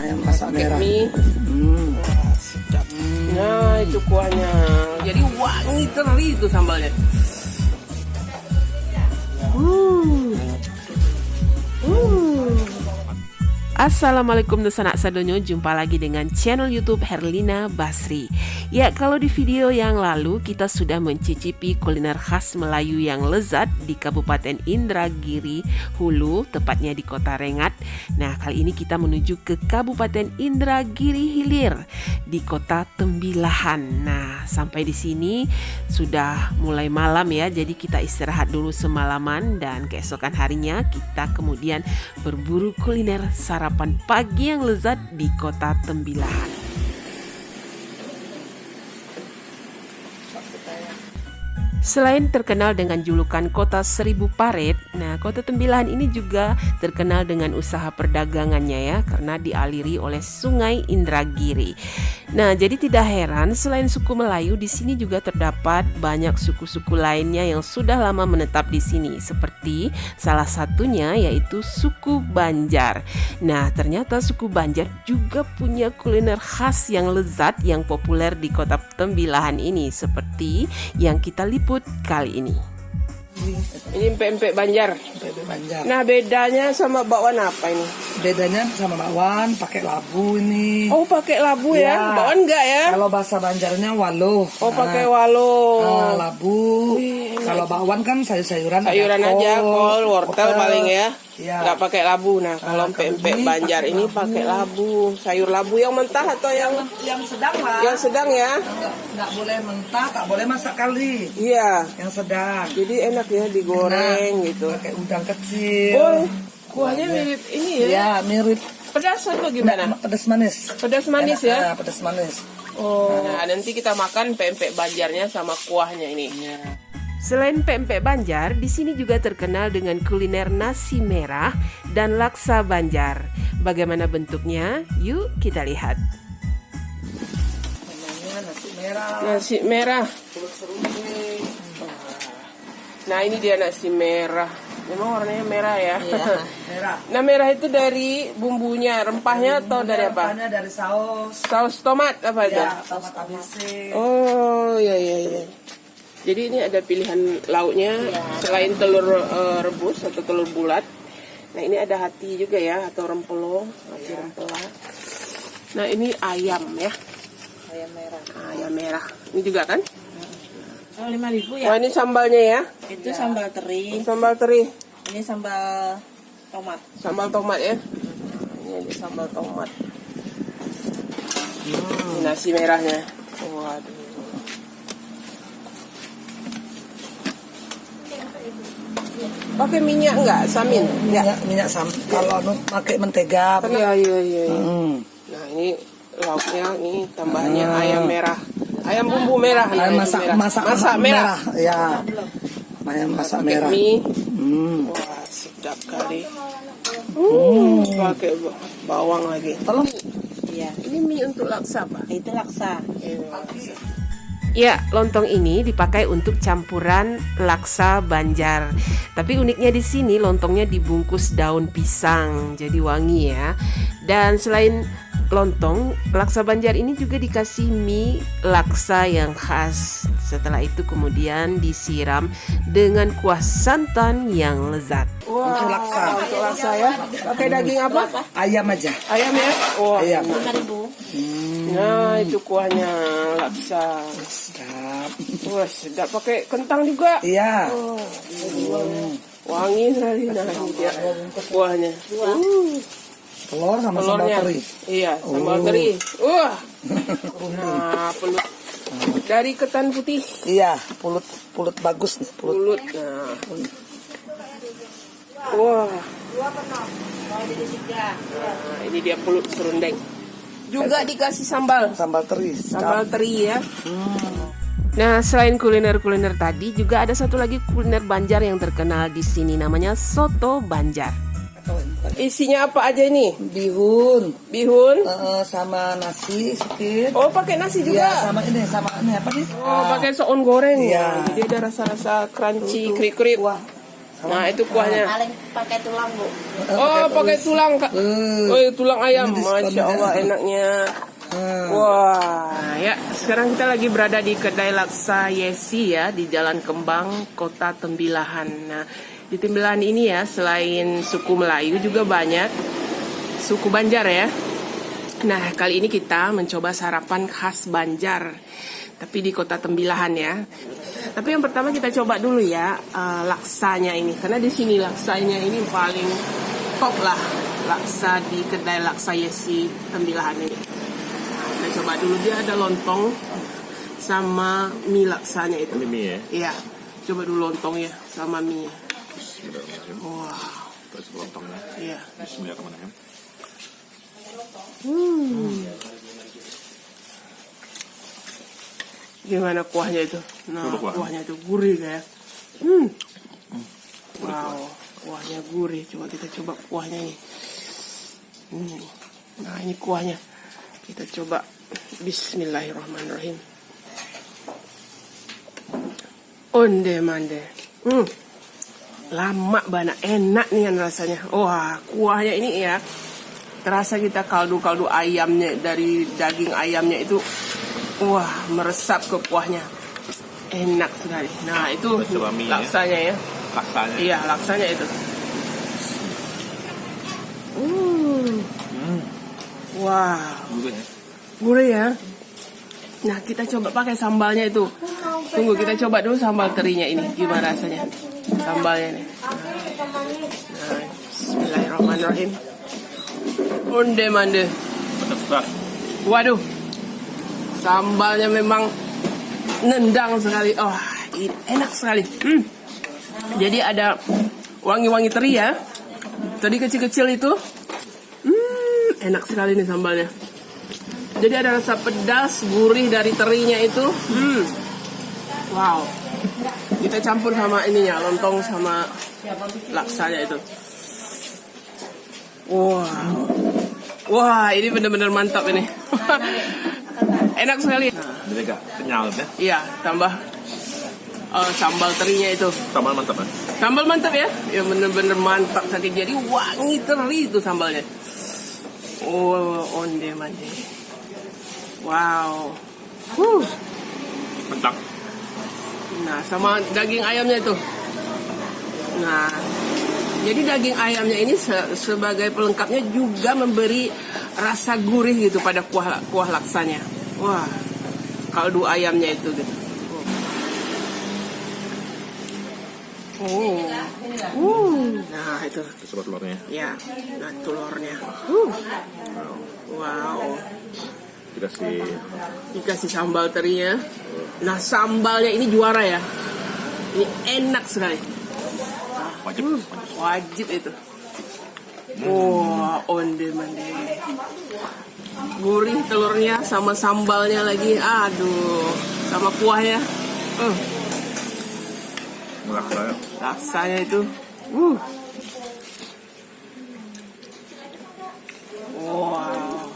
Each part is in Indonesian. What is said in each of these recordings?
ayam masak merah. Mie. Sedap. Nah, itu kuahnya. Jadi wangi teri itu sambalnya. Assalamualaikum sanak sadonyo, jumpa lagi dengan channel YouTube Herlina Basri. Ya, kalau di video yang lalu kita sudah mencicipi kuliner khas Melayu yang lezat di Kabupaten Indragiri Hulu, tepatnya di Kota Rengat. Nah, kali ini kita menuju ke Kabupaten Indragiri Hilir di Kota Tembilahan. Nah, sampai di sini sudah mulai malam ya, jadi kita istirahat dulu semalaman dan keesokan harinya kita kemudian berburu kuliner sarapan pagi yang lezat di Kota Tembilahan. Selain terkenal dengan julukan Kota Seribu Parit, nah Kota Tembilahan ini juga terkenal dengan usaha perdagangannya ya, karena dialiri oleh Sungai Indragiri. Nah, jadi tidak heran selain suku Melayu, di sini juga terdapat banyak suku-suku lainnya yang sudah lama menetap di sini, seperti salah satunya yaitu suku Banjar. Nah, ternyata suku Banjar juga punya kuliner khas yang lezat yang populer di Kota Tembilahan ini, seperti yang kita liput kali ini. Ini empek-empek Banjar. Empek Banjar. Nah, bedanya sama bakwan apa ini? Bedanya sama bakwan pakai labu ini. Oh, pakai labu ya? Bakwan enggak ya? Kalau bahasa Banjarnya walo. Oh, pakai walo. Labu. Kalau bakwan kan sayur-sayuran. Sayuran aja, kol, wortel paling ya. Iya. Nggak pakai labu. Nah, kalau empek-empek Banjar ini pakai labu. Sayur labu yang mentah atau yang sedang lah. yang sedang ya? Nggak boleh mentah, tak boleh masak kali. Iya. Yang sedang. Jadi enak ya digoreng gitu. Pakai udang kecil. Oh, kuahnya mirip ini ya? Ya, mirip. Pedas atau gimana? Pedas manis. Pedas manis ya? Pedas manis. Oh. Nah, nanti kita makan pempek Banjarnya sama kuahnya ini. Ya. Selain pempek Banjar, di sini juga terkenal dengan kuliner nasi merah dan laksa Banjar. Bagaimana bentuknya? Yuk kita lihat. Namanya nasi merah. Nasi merah. Pulut serunding. Nah, ini dia nasi merah. Memang warnanya merah ya. Iya, merah. Nah, merah itu dari bumbunya, rempahnya atau dari apa? Rempahnya dari saus. Saus tomat apa itu? Ya, tomat ABC. Oh, iya. Jadi ini ada pilihan lauknya selain telur rebus atau telur bulat. Nah, ini ada hati juga ya, atau rempelong, hati rempela. Nah, ini ayam ya. Ayam merah. Ayam merah. Ini juga kan? Oh, 5.000 ya? Wah, ini sambalnya ya. Itu sambal teri. Sambal teri. Ini sambal tomat. Sambal tomat ya. Ini ada sambal tomat. Ini nasi merahnya. Waduh. Pakai minyak enggak? Samin? Minyak samin. Kalau pakai mentega. Iya. Nah, ini lauknya, ini tambahannya ayam merah. Ayam bumbu merah. Ayam masak merah. Ya. Ayam masak merah. Mie. Wah, sedap kali. Pakai bawang lagi. Tolong. Iya. Ini mie untuk laksa, Pak. Itu laksa. Ya, lontong ini dipakai untuk campuran laksa Banjar. Tapi uniknya di sini lontongnya dibungkus daun pisang, jadi wangi ya. Dan selain lontong, laksa Banjar ini juga dikasih mie laksa yang khas. Setelah itu kemudian disiram dengan kuah santan yang lezat. Wah, Untuk laksa. Untuk laksa ya. Pakai daging apa? Ayam aja. Ayam ya? Wah. Ayam. 5.000. Nah, itu kuahnya laksa. Sedap. Wah, sedap, pakai kentang juga. Iya. Oh, wangi sekali. Nah, ini dia kuahnya. Telur sama sambal Telurnya. teri. Iya, sambal teri. Wah. Nah, pelut dari ketan putih. Iya, pulut bagus nih, Pulut. Nah. Wah. Nah, ini dia pulut serundeng. Juga dikasih sambal. Sambal teri. Sambal teri ya. Nah, selain kuliner-kuliner tadi, juga ada satu lagi kuliner Banjar yang terkenal di sini, namanya soto Banjar. Isinya apa aja ini? Bihun. Bihun. Sama nasi sedikit. Oh, pakai nasi juga. Iya, sama ini apa nih? Oh, pakai soun goreng. Iya. Jadi ada rasa-rasa crunchy, krik-krik. Wah, Nah, itu kuahnya. Paling pakai tulang, Bu. Oh, pakai tulang, Kak. Oh, tulang ayam. Ini diskon Masya Allah, ya. enaknya. Wah, nah, ya sekarang kita lagi berada di kedai laksa Yesi ya di Jalan Kembang, Kota Tembilahan. Nah, di Tembilahan ini ya selain suku Melayu juga banyak suku Banjar ya. Nah, kali ini kita mencoba sarapan khas Banjar, tapi di Kota Tembilahan ya. Tapi yang pertama kita coba dulu ya laksanya ini, karena di sini laksanya ini paling top lah, laksa di kedai laksa Yesi Tembilahan ini. Kita coba dulu, dia ada lontong sama mie laksanya itu. Ini mie ya? Iya, coba dulu lontongnya sama mie. Bismillahirrahmanirrahim. Wah, Terus lontongnya. iya. Bismillahirrahmanirrahim. Gimana kuahnya itu? Nah, Coba kuah. kuahnya itu gurih kayak. Wow, kuahnya gurih. Coba kita coba kuahnya ini. Nah, ini kuahnya. Kita coba. Bismillahirrahmanirrahim. Onde mande. Lama banget, enak nih kan rasanya. Wah, kuahnya ini ya. Terasa kita kaldu-kaldu ayamnya, dari daging ayamnya itu. Wah, meresap ke kuahnya. Enak sekali. Nah, itu Kita coba mie ya. laksanya ya. Laksanya. Iya, laksanya itu. Wah, Juga ya. gurih ya. Nah, kita coba pakai sambalnya itu. Tunggu, kita coba dulu sambal terinya ini. Gimana rasanya? Sambalnya nih. Nah, bismillahirrahmanirrahim. Onde mande. Pedas banget. Waduh. Sambalnya memang nendang sekali. Oh, ini enak sekali. Jadi ada wangi-wangi teri ya. Tadi kecil-kecil itu. Enak sekali nih sambalnya. Jadi ada rasa pedas, gurih dari terinya itu. Wow. Kita campur sama ininya, lontong sama laksanya itu. Wow. Wah, ini benar-benar mantap ini. Enak sekali. Jadi agak kenyal ya. Iya, tambah sambal terinya itu. Tambah mantap ya. Sambal mantap ya? Ya bener-bener mantap sakit. Jadi wangi teri itu sambalnya. Oh, onde mande. Wow. Mantap. Nah, sama daging ayamnya itu. Nah, jadi daging ayamnya ini sebagai pelengkapnya juga memberi rasa gurih gitu pada kuah laksanya. Wah, kaldu ayamnya itu gitu. Nah itu. Kita coba telurnya. Ya, nah telurnya. Wow. Dikasih sambal terinya. Nah, sambalnya ini juara ya. Ini enak sekali. Wajib. Wajib itu. Wah, onde mande. Gurih telurnya sama sambalnya lagi. Aduh, sama kuahnya. Laksanya. Laksanya itu. Wow.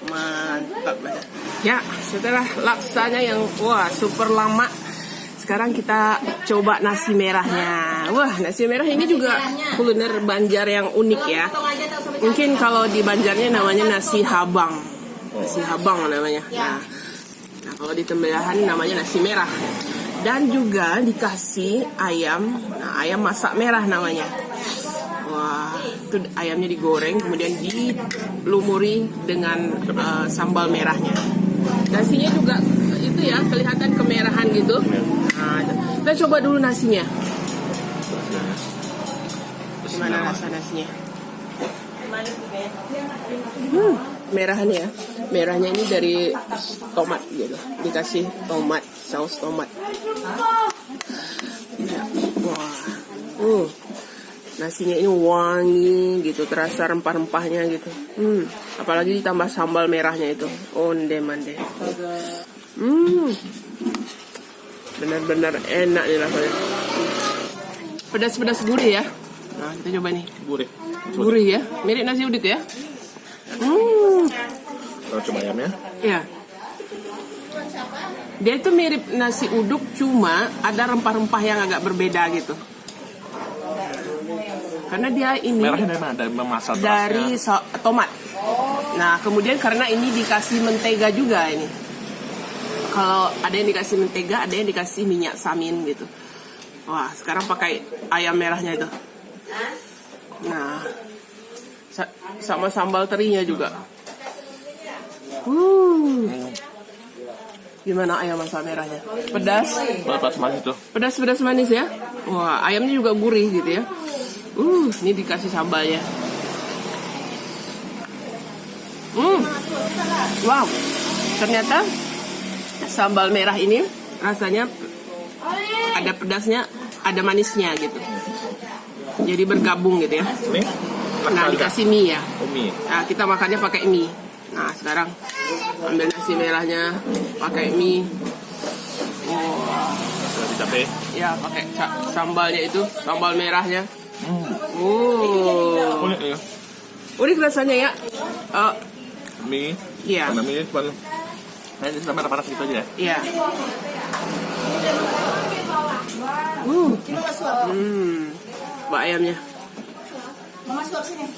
Mantap banget. Ya, setelah laksanya yang super lama, sekarang kita coba nasi merahnya. Wah, nasi merah ini juga kuliner Banjar yang unik ya. Mungkin kalau di Banjarnya namanya nasi habang. Nasi habang namanya. Nah, kalau di Tembilahan namanya nasi merah. Dan juga dikasih ayam. Nah, ayam masak merah namanya. Wah, itu ayamnya digoreng kemudian dilumuri dengan sambal merahnya. Nasinya juga itu ya kelihatan kemerahan gitu. Nah, kita coba dulu nasinya. Gimana rasa nasinya? Merahannya ya. Merahnya ini dari tomat gitu. Dikasih tomat, saus tomat. Wah. Nasinya ini wangi gitu, terasa rempah-rempahnya gitu. Apalagi ditambah sambal merahnya itu. Onde mande. Benar-benar enak nih rasanya. Pedas-pedas gurih ya. Nah, kita coba nih. Gurih. Gurih ya. Mirip nasi uduk ya. Kita coba ayamnya. Ya. Dia itu mirip nasi uduk, cuma ada rempah-rempah yang agak berbeda gitu. karena dia ini Merahnya dari mana? Dari memasak dari tomat. Nah, kemudian karena ini dikasih mentega juga ini. Kalau ada yang dikasih mentega, ada yang dikasih minyak samin gitu. Wah, sekarang pakai ayam merahnya itu. Nah, sama sambal terinya juga. Gimana ayam masak merahnya? Pedas? Pedas manis tuh. Pedas manis ya. Wah, ayamnya juga gurih gitu ya. Ini dikasih sambalnya. Wow, ternyata sambal merah ini rasanya ada pedasnya, ada manisnya gitu. Jadi bergabung gitu ya. Ini? Nah, dikasih mie ya. Oh, mie. Nah, kita makannya pakai mie. Nah, sekarang ambil nasi merahnya, pakai mie. Sudah dicapai. Ya, pakai sambalnya itu, sambal merahnya. Unik ya. Unik rasanya ya. Mie. Iya. Karena mie cuma ini sudah panas gitu aja ya. Iya. Mbak ayamnya. Mama suap sini.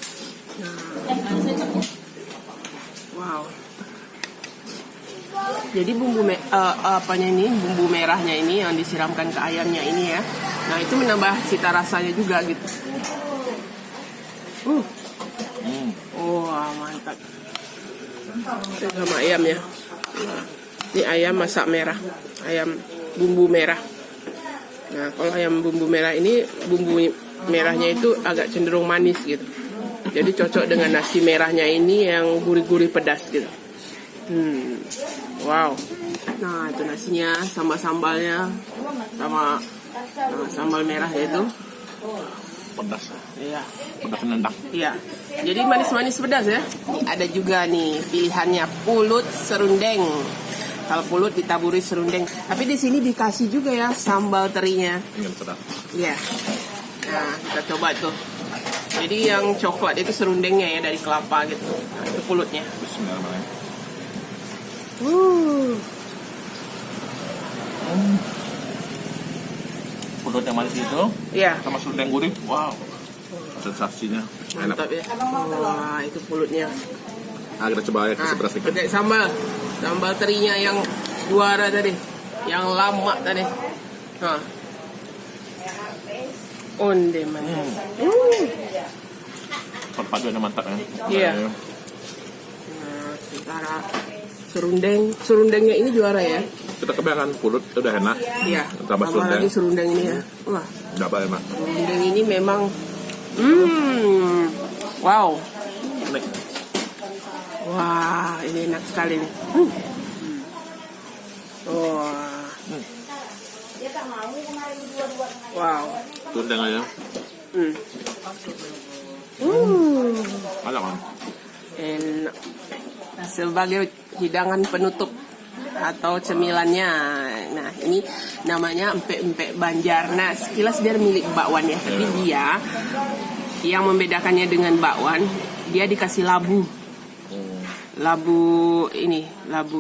Wow. Jadi bumbu bumbu merahnya ini yang disiramkan ke ayamnya ini ya. Nah, itu menambah cita rasanya juga gitu. Wah, mantap. Sama ayamnya. Nah, ini ayam masak merah, ayam bumbu merah. Nah, kalau ayam bumbu merah ini bumbu merahnya itu agak cenderung manis gitu. Jadi cocok dengan nasi merahnya ini yang gurih-gurih pedas gitu. Wow. Nah, itu nasinya sama sambalnya sama sambal merahnya itu. Pedas. Iya. Pedas nendang. Iya. Jadi manis-manis pedas ya. Ada juga nih pilihannya pulut serundeng. Kalau pulut ditaburi serundeng. Tapi di sini dikasih juga ya sambal terinya. Ingin pedas. Iya. Nah, kita coba tuh. Jadi yang coklat itu serundengnya ya dari kelapa gitu. Nah, itu pulutnya. Bismillahirrahmanirrahim. Pulut yang manis itu Iya. sama serundeng gurih. Wow. Sensasinya. Enak. Mantap ya. Wah, itu pulutnya. Nah, kita coba ya kasih beras dikit. Pakai sambal. Sambal terinya yang juara tadi. Yang lama tadi. Nah. Onde manis. Perpaduannya mantap ya. Iya. Nah, sementara serundengnya ini juara ya. Kita kebayangkan pulut udah enak. Iya. Tambah serundeng. lagi serundeng ini ya. Wah, Dapat enak. serundeng ini memang wow. Enak. Wah, ini enak sekali nih. Wah. Wow. Serundeng aja. Ada kan? Enak. Sebagai hidangan penutup atau cemilannya. Nah, ini namanya empek-empek Banjar. Nah, sekilas dia milik bakwan ya. Tapi dia yang membedakannya dengan bakwan, dia dikasih labu. Labu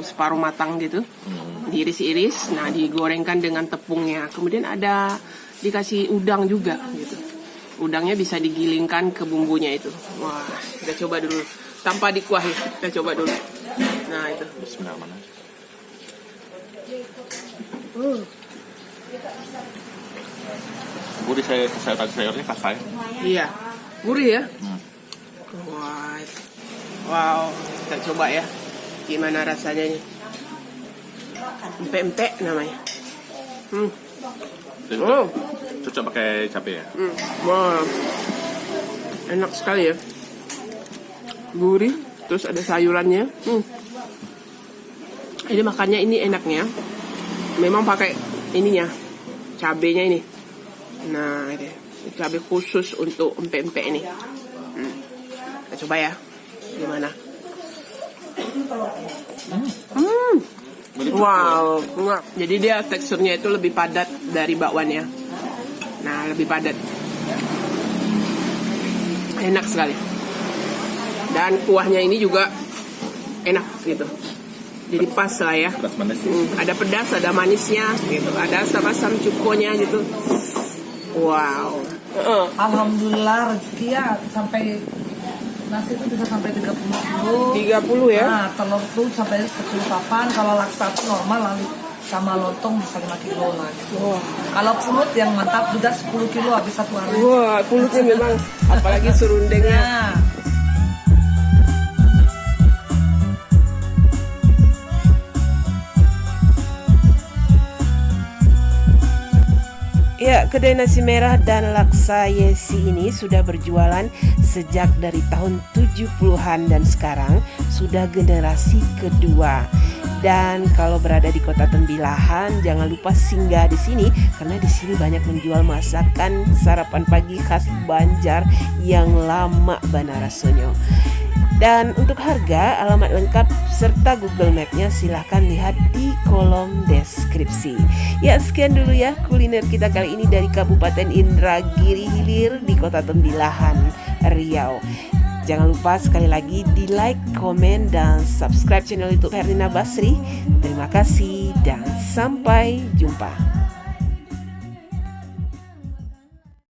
separuh matang gitu. Diiris-iris, nah digorengkan dengan tepungnya. Kemudian ada dikasih udang juga gitu. Udangnya bisa digilingkan ke bumbunya itu. Wah, kita coba dulu. Tanpa dikuahi, kita coba dulu. Nah, itu. Bismillahirrahmanirrahim. Gurih sayurnya kasai. Iya, gurih ya. Wah, wow, kita coba ya. Gimana rasanya nih? Empek-empek namanya. Cocok pakai cabai ya. Wah, enak sekali ya. Gurih, terus ada sayurannya. Jadi makannya ini enaknya. Memang pakai ininya, cabenya ini. Nah, ini cabai khusus untuk empek-empek ini. Kita coba ya. Gimana? Wow, enggak. Jadi dia teksturnya itu lebih padat dari bakwannya. Nah, lebih padat. Enak sekali. Dan kuahnya ini juga enak gitu. Jadi pas lah ya. Pedas manis. Ada pedas, ada manisnya gitu. Ada asam-asam cukonya gitu. Wow. Alhamdulillah rezeki ya sampai nasi itu bisa sampai 30 kilo. 30 ya? Nah, telur tuh sampai 10 papan. Kalau laksa tuh normal lalu sama lontong bisa 5 kilo lah. Wah, Kalau pulut yang mantap juga 10 kilo habis satu hari. wah pulutnya memang apalagi serundengnya. Nah, Ya, kedai nasi merah dan laksa Yesi ini sudah berjualan sejak dari tahun 70-an dan sekarang sudah generasi kedua. Dan kalau berada di Kota Tembilahan, jangan lupa singgah di sini karena di sini banyak menjual masakan sarapan pagi khas Banjar yang lama bana rasanya. Dan untuk harga, alamat lengkap serta Google Map-nya silahkan lihat di kolom deskripsi. Ya, sekian dulu ya kuliner kita kali ini dari Kabupaten Indragiri Hilir di Kota Tembilahan, Riau. Jangan lupa sekali lagi di like, komen, dan subscribe channel YouTube Herlina Basri. Terima kasih dan sampai jumpa.